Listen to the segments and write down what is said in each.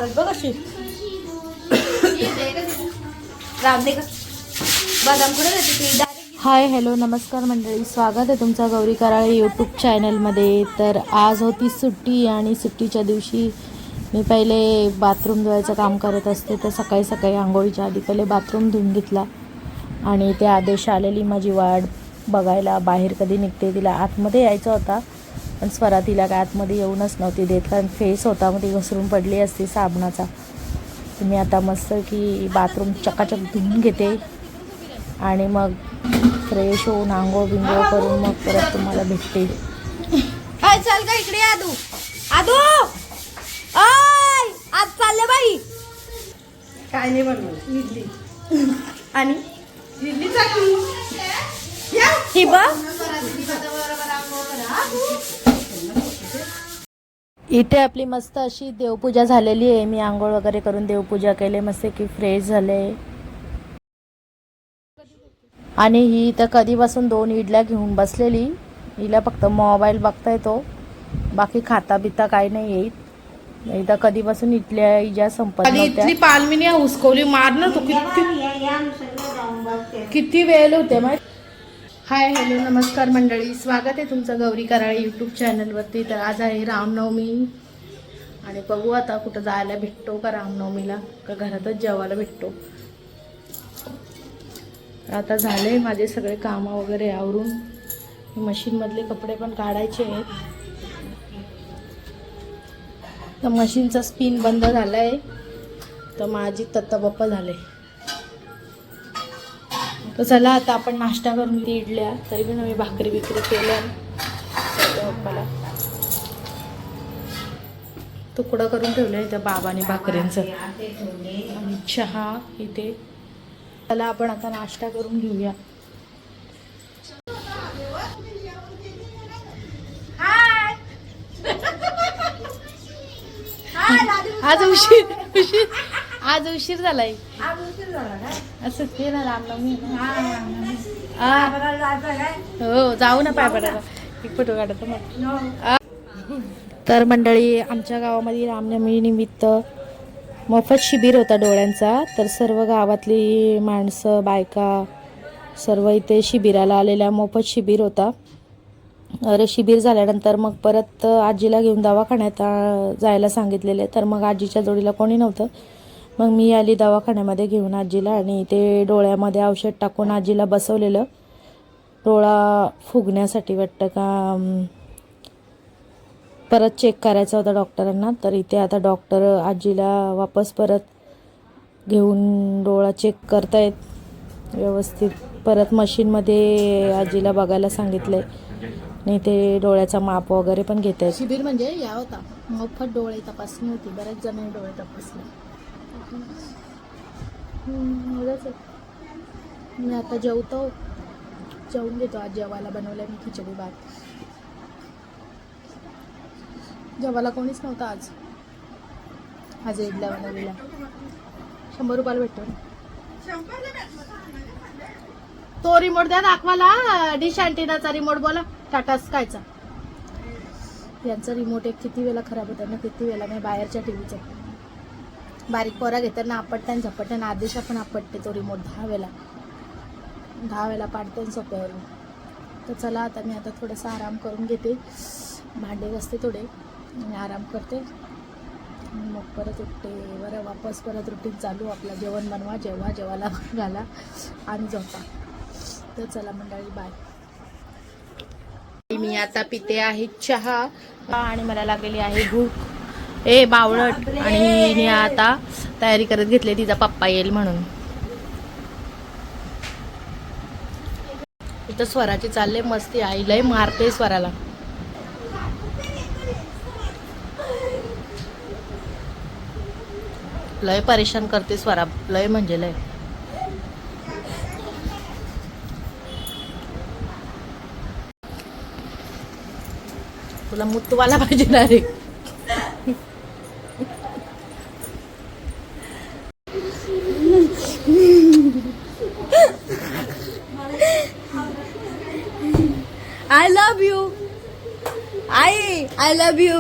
मारत बघ अशी रामदे का बदाम कुठे देते. हाय हॅलो नमस्कार मंडळी, स्वागत आहे तुमचं गौरी कराळे यूट्यूब चॅनलमध्ये. तर आज होती सुट्टी आणि सुट्टीच्या दिवशी मी पहिले बाथरूम धुवायचं काम करत असते. तर सकाळी सकाळी आंघोळीच्या आधी पहिले बाथरूम धुवून घेतला आणि ते आदेश आलेली माझी वाट बघायला बाहेर कधी निघते. तिला आतमध्ये यायचं होता पण स्वरा तिला काय आतमध्ये येऊनच नव्हती देत, कारण फेस होता मग ती घसरून पडली असती साबणाचा. मी आता मस्त की बाथरूम चकाचक धुवून घेते आणि मग फ्रेश होऊन आंघोळ बिंघोळ करून मग परत तुम्हाला भेटते. चल का इकडे आदू आदू आज चालले बाई काय नाही बनवलं इडली आणि इडली चालली ही बघ इथे आपली मस्त अशी देवपूजा झालेली आहे. मी आंघोळ वगैरे करून देवपूजा केले, मस्त की फ्रेश झाले. आणि ही तर कधीपासून 2 इडल्या घेऊन बसलेली. हिला फक्त मोबाईल बघता येतो, बाकी खाता बिता काही नाही येत. एकदा कधीपासून इडल्या हिच्या संपत नव्हत्या. इथली पालमीने हुसकवली मारणार तो किती वेळ होते माहिती. हाय हॅलो नमस्कार मंडळी, स्वागत आहे तुमचं गौरी कराळे यूट्यूब चॅनलवरती. तर आज आहे रामनवमी आणि बघू आता कुठं जायला भेटतो का रामनवमीला, का घरातच जेवायला भेटतो. आता झाले माझे सगळे कामं वगैरे आवरून. मशीनमधले कपडे पण काढायचे आहेत. तर मशीनचा स्पिन बंद झाला आहे, तर माझी तत्ताबप्पा झाले. तर चला आता आपण नाश्ता करून ती इडल्या, तरी पण मी भाकरी बिकरी केल्या. तत्ताबप्पाला तुकडं करून ठेवलं त्या बाबाने भाकऱ्यांचं आणि चहा इथे. चला आपण आता नाश्ता करून घेऊया. आज उशीर झालाय. असं ते ना रामनवमी. हो जाऊ ना पाय पडायला, एक फोटो काढतो मग. तर मंडळी आमच्या गावामध्ये रामनवमी निमित्त मोफत शिबिर होता डोळ्यांचा. तर सर्व गावातली माणसं बायका सर्व इथे शिबिराला आलेल्या. मोफत शिबिर होता. अरे शिबिर झाल्यानंतर मग परत आजीला घेऊन दवाखान्यात जायला सांगितलेले. तर मग आजीच्या जोडीला कोणी नव्हतं, मग मी आली दवाखान्यामध्ये घेऊन आजीला. आणि ते डोळ्यामध्ये औषध टाकून आजीला बसवलेलं, डोळा फुगण्यासाठी वाटतं का परत चेक करायचा होता डॉक्टरांना. तर इथे आता डॉक्टर आजीला वापस परत घेऊन डोळा चेक करतायत व्यवस्थित. परत मशीनमध्ये आजीला बघायला सांगितलं आणि ते डोळ्याचा माप वगैरे पण घेत आहेत. शिबिर म्हणजे या होता मोफत डोळे तपासणी होती. बऱ्याच जणांनी डोळे तपासले. मी आता जेवतो, जेवून घेतो. आज जेवायला बनवलं मी खिचडी भात. जेवायला कोणीच नव्हतं आज इडल्या बनवलेल्या. 100 रुपयाला भेटतो. तो रिमोट द्या दाखवाला, डिश अँटिनाचा रिमोट. बोला टाटा स्कायचा. यांचा रिमोट एक किती वेळा खराब होता ना, किती वेळा. नाही बाहेरच्या टीव्हीचा बारीक पोरा घेताना आपटताना झपटताना आदेशा पण आपटते तो रिमोट 10 वेळा पाडते सोप्यावरून. तर चला आता मी आता थोडंसं आराम करून घेते, भांडे घासते थोडे आणि आराम करते. मग परत उठते बरं, वापस परत रुटीन चालू आपला. जेवण बनवा, जेवायला घाला आणि झोपा. तर चला मंडळी बाय. मी आता पिते आहे चहा आणि मला लागलेली आहे भूक. बावळट. आणि हिने आता तयारी करत घेतली, तिचा पप्पा येईल म्हणून. इथं स्वराची चालले मस्ती. आई लय मारते स्वराला. लय परेशान करते स्वरा, लय म्हणजे लय. तुला मुतवाला पाहिजे ना रे. I love you. I love you.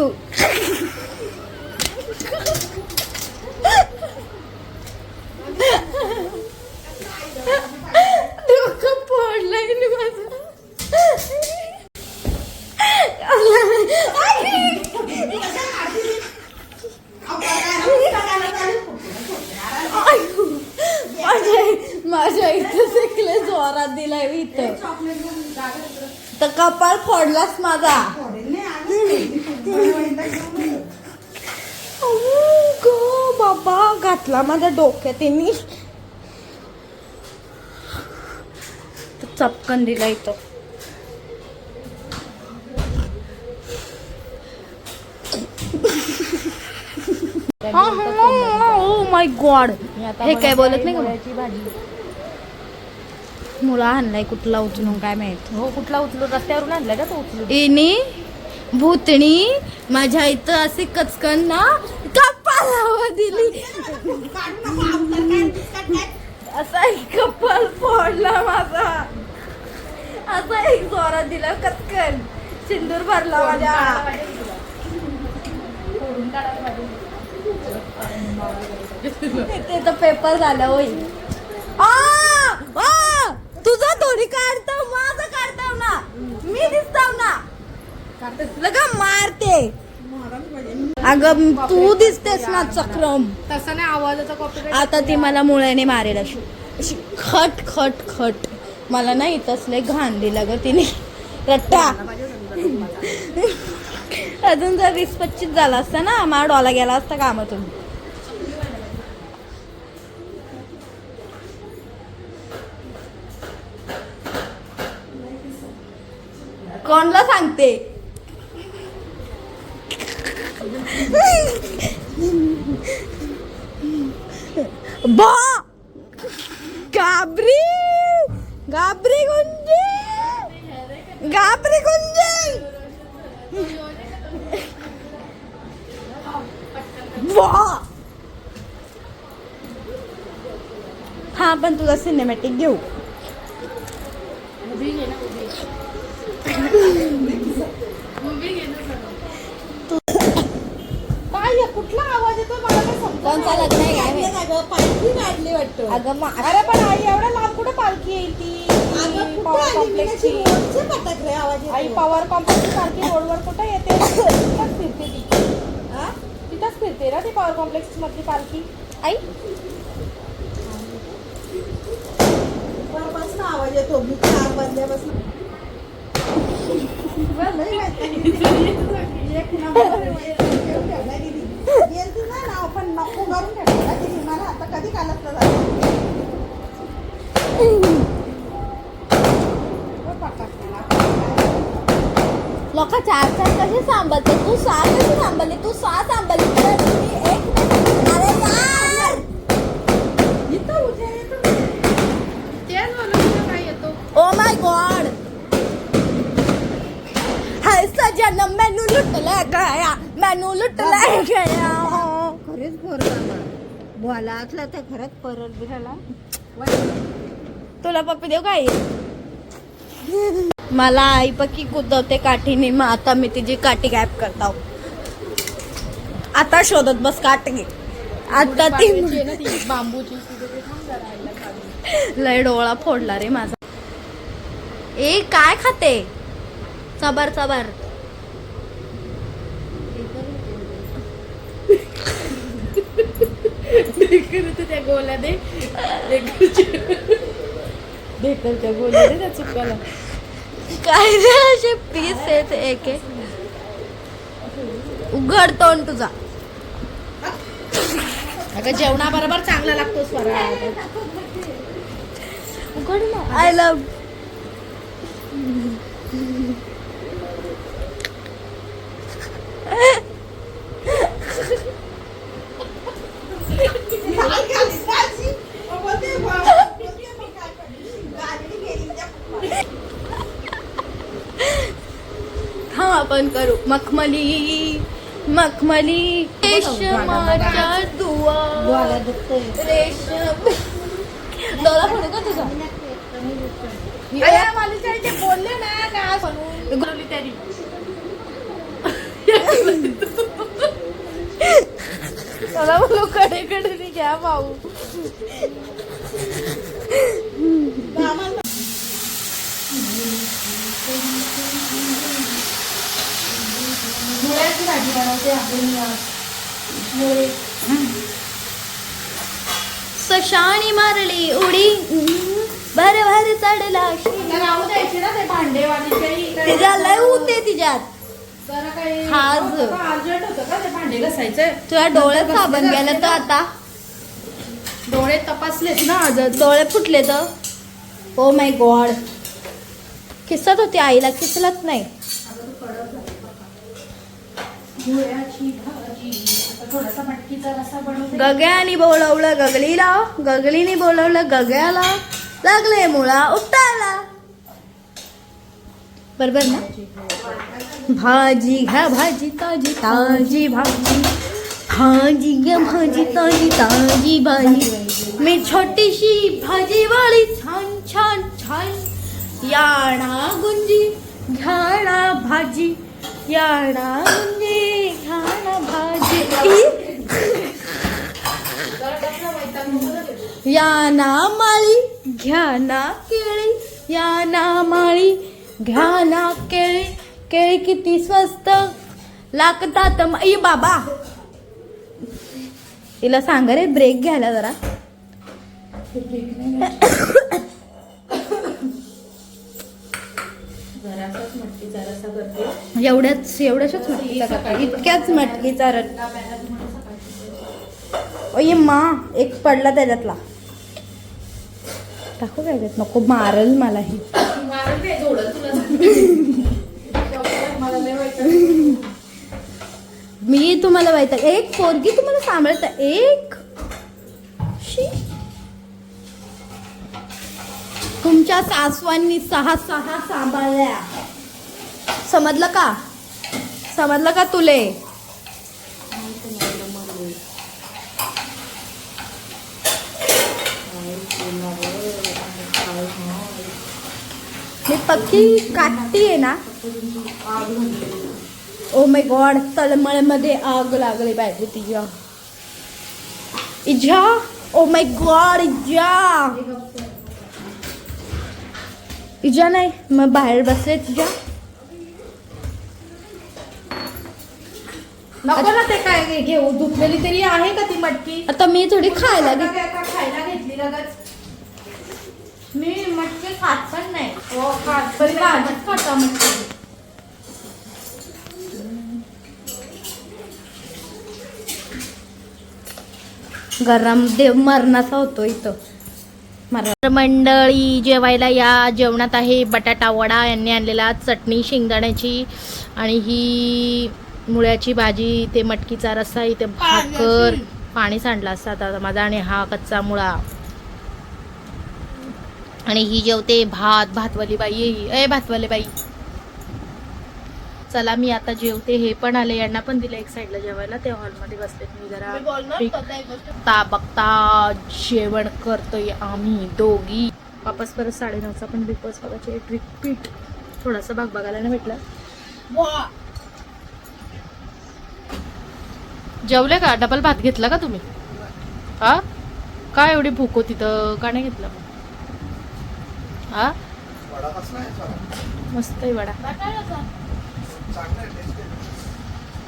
माझ्या इथं शिकले जोरात दिलाय इथं तर कपाळ फोडलास माझा. गो बाबा घातला माझ्या डोक्यात त्यांनी चपकन दिला इथं. ओ माय गॉड हे काय बोलत नाही का? मुळा आणलाय कुठला उचलून काय माहित. हो कुठला उचलून रस्त्यावरून आणलाय का तो उचलून? इनी भूतणी माझ्या इथं अशी कचकन ना कपाळावर दिली. असा एक कपाळ फोडला माझा. असा एक जोरात दिला कचकन सिंदूर भरला माझ्या. ते तर पेपर झालं होई. तुझा थोडी काढताव माझं काढताव ना मी दिसताव ना लगा मारते. अगं तू दिसतेस ना चक्रम. तसा नाही आवाजाचा कॉपीराइट. आता ती मला मुळ्याने मारेल अशी अशी खट खट खट. मला नाही तसले घाण दिलं ग तिने रट्टा. अजून जर 20-25 झाला असता ना माझा डॉला गेला असता कामातून. कोणला सांगते बा गाबरी गाबरी गुंजे गाबरी गुंजे वा. हा पण तुझा सिनेमॅटिक घेऊ. काय कुठला आवाज येतो मला काय समजत कोणचा लग्न आहे काय माहित. पालखी काढली वाटतं. अगं अरे पण आई एवढ्या लांब कुठे पालखी येईल ती? पॉवर कॉम्प्लेक्सची पटकले आवाज आई पॉवर कॉम्प्लेक्सची पालखी रोडवर कुठे येते? तिथंच फिरते ती. तिथंच फिरते ना ती पॉवर कॉम्प्लेक्स मधली पालखी. आई बस आवाज येतो. मी चार बंदल्यापासून आपण नको करून ठेवला तिने मला आता कधी कालत लोक 4-4 कसे सांभाळते. तू 6 कशी सांभाळली. तू 6 सांभाळली तर मी 1 नाही. अरे यार इथं उद्या येतो. तेच म्हणून काय येतो. ओ माय गॉड हाय सजन मैनू लुट ले गया मैनू लुट ले गया. खरेच बरं झालं. बोला असला तर खरंच परत बिराला. तुला पप्पी देऊ काय? मला आई पक्की कुदवते काठीने. मग आता मी तिची काठी गायब करता. आता शोधत बस काठी. आता ती बांबूची लय डोळा फोडला रे माझा. ए काय खाते? चबर चबर त्या गोल्या दे ढेकरच्या गोल्या दे त्या चुकाला. काय रे असे पीस आहेत एक एक. उघड तोंड तुझा. अगं जेवणाबरोबर चांगला लागतो स्वरा. उघड ना. आय लव्ह हा आपण करू मखमली मखमली रेशमाच्या दुआ रेशम. डोळा फोडू का तुझा? मालिकाचे बोलले ना का बनवली तरी मला बोलू कडे कडे घ्या भाऊ. मुळ्याची भाजी बनवते आपण. कशाने मारली उडी भर भर चढला नाव द्यायचे ना ते भांडेवाली तिच्या लय होते तिच्यात जरा काही हाज. अर्जंट होतं का ते भांडे घासायचं. तुझ्या डोळ्यात साबण गेलं तर आता डोळे तपासलेत ना आज. डोळे फुटले तर ओ माय गॉड किसत होती आईला किसलत नाही. मुळ्याची भाजी आता थोडासा मटकीचा रस्सा बनवते. गग्याने बोलवलं गगलीला गगलीने बोलवलं गग्याला लागले मुळा उठायला. बरोबर ना. भाजी घ्या भाजी ताजी ताजी भाजी भाजी घ्या भाजी ताजी ताजी भाजी मी छोटीशी भाजीवाली छान छान छान याणा गुंजी घ्याणा भाजी याणा गुंजी घ्याणा भाजी याना माळी घ्याना केळी याना माळी घ्याना केळी केळी किती स्वस्त लागतात ई बाबा तिला सांग रे ब्रेक घ्यायला जरा. जरासाच मटकीचा रस्सा करते. एवढ्याच मटकीचा करता इतक्याच मटकीचा रट. ओये मा एक पडला त्याच्यातला टाकू काय त्यात नको मारल मला ही. मला लय वाईट. मी तुम्हाला माहित एक पोरगी तुम्हाला सांभाळता एक शी. तुमच्या सासवांनी सहा सांभाळल्या. समजलं का समजलं का तुले. मी पक्की काटती आहे ना. ओ माय गॉड तळमळमध्ये आग लागली पाहिजे तिच्या इजा. ओ माय गॉड इजा नाही मग बाहेर बसले तिच्या. नको ना ते काय घेऊ धुतलेली तरी आहे का ती मटकी. आता मी थोडी खायला घे. खायला घेतली लगच. मी मटकी खात पण नाही. हो खात पण भाजीच खाता मटकी. गरम देव मरणाचा होतो इथं. मंडळी जेवायला या. जेवणात आहे बटाटा वडा यांनी आणलेला, चटणी शेंगदाण्याची आणि ही मुळ्याची भाजी, ते मटकीचा रस्सा, इथे भाकर, पाणी सांडला असता आता माझा, आणि हा कच्चा मुळा. आणि ही जेवते भातवाली बाई. ए भातवाली बाई चला मी आता जेवते. हे पण आले, यांना पण दिलं एक साईडला जेवायला. ते हॉलमध्ये बसलेत. मी जरा बघता बघता जेवण करतोय आम्ही दोघी. वापस परत 9:30चा पण बिग बॉस बघायचे रिपीट. थोडासा भाग बघायला नाही भेटला. जेवले का? डबल भात घेतला का तुम्ही? हा काय एवढी भूक होती तर का नाही घेतला? हा मस्त आहे वडा.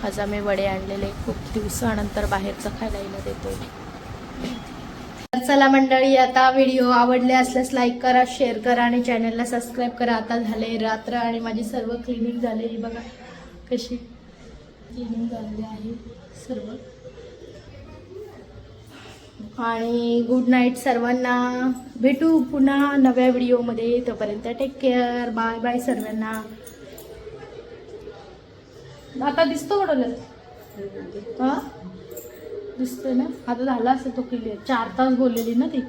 आज आम्ही वडे आणलेले, खूप दिवसानंतर बाहेरचं खायला देतोय. चला मंडळी, आता व्हिडिओ आवडले असल्यास लाईक करा, शेअर करा आणि चॅनलला सबस्क्राईब करा. आता झाले रात्र आणि माझी सर्व क्लिनिंग झालेली बघा कशी क्लिनिंग झालेली आहे सर्व. आणि गुड नाईट सर्वांना. भेटू पुन्हा नव्या व्हिडिओमध्ये. तोपर्यंत टेक केअर. बाय बाय सर्वांना. आता दिसतो का डोळ्यात? हा दिसतोय ना. आता झाला असेल तो क्लिअर. 4 तास बोललेली ना ती.